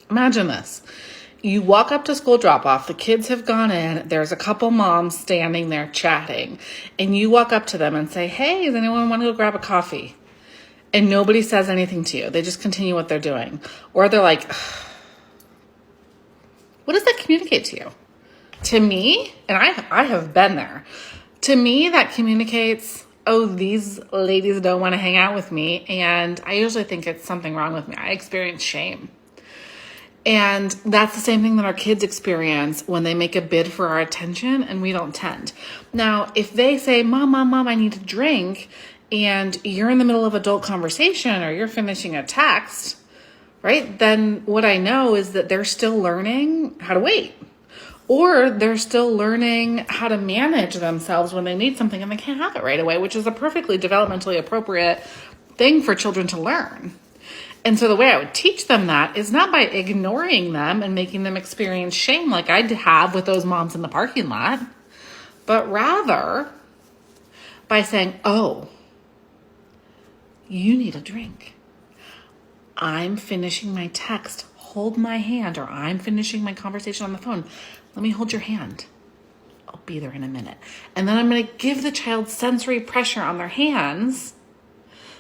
Imagine this. You walk up to school drop off, the kids have gone in, there's a couple moms standing there chatting, and you walk up to them and say, hey, does anyone want to go grab a coffee? And nobody says anything to you. They just continue what they're doing. Or they're like, what does that communicate to you? To me, and I have been there, to me that communicates, oh, these ladies don't want to hang out with me, and I usually think it's something wrong with me. I experience shame. And that's the same thing that our kids experience when they make a bid for our attention and we don't tend. Now, if they say, Mom, I need a drink, and you're in the middle of adult conversation or you're finishing a text, right? Then what I know is that they're still learning how to wait. Or they're still learning how to manage themselves when they need something and they can't have it right away, which is a perfectly developmentally appropriate thing for children to learn. And so the way I would teach them that is not by ignoring them and making them experience shame like I have with those moms in the parking lot, but rather by saying, oh, you need a drink. I'm finishing my text. Hold my hand. Or I'm finishing my conversation on the phone. Let me hold your hand. I'll be there in a minute. And then I'm going to give the child sensory pressure on their hands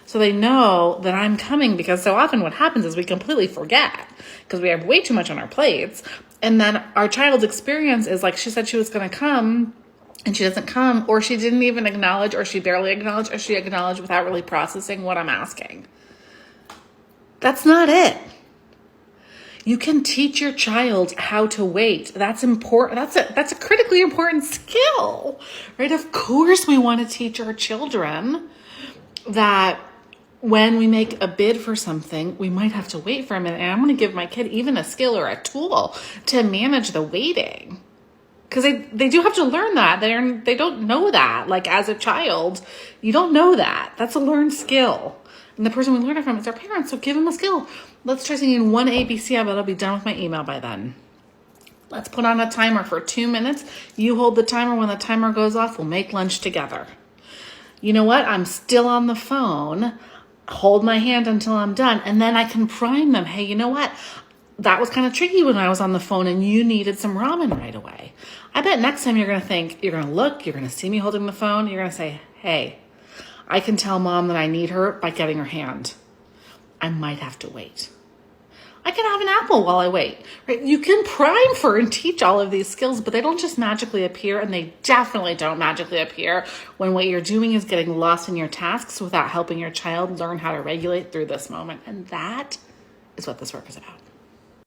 so they know that I'm coming, because so often what happens is we completely forget because we have way too much on our plates. And then our child's experience is like, she said she was going to come and she doesn't come, or she didn't even acknowledge, or she barely acknowledged, or she acknowledged without really processing what I'm asking. That's not it. You can teach your child how to wait. That's important. That's a critically important skill, right? Of course we want to teach our children that when we make a bid for something, we might have to wait for a minute. And I'm going to give my kid even a skill or a tool to manage the waiting. Because they do have to learn that. They don't know that. Like as a child, you don't know that. That's a learned skill. And the person we learn it from is our parents. So give them a skill. Let's try singing one ABC. I bet I'll be done with my email by then. Let's put on a timer for 2 minutes. You hold the timer. When the timer goes off, we'll make lunch together. You know what? I'm still on the phone. Hold my hand until I'm done. And then I can prime them. Hey, you know what? That was kind of tricky when I was on the phone and you needed some ramen right away. I bet next time you're going to think, you're going to look, you're going to see me holding the phone. You're going to say, hey, I can tell Mom that I need her by getting her hand. I might have to wait. I can have an apple while I wait, right? You can prime for and teach all of these skills, but they don't just magically appear, and they definitely don't magically appear when what you're doing is getting lost in your tasks without helping your child learn how to regulate through this moment. And that is what this work is about.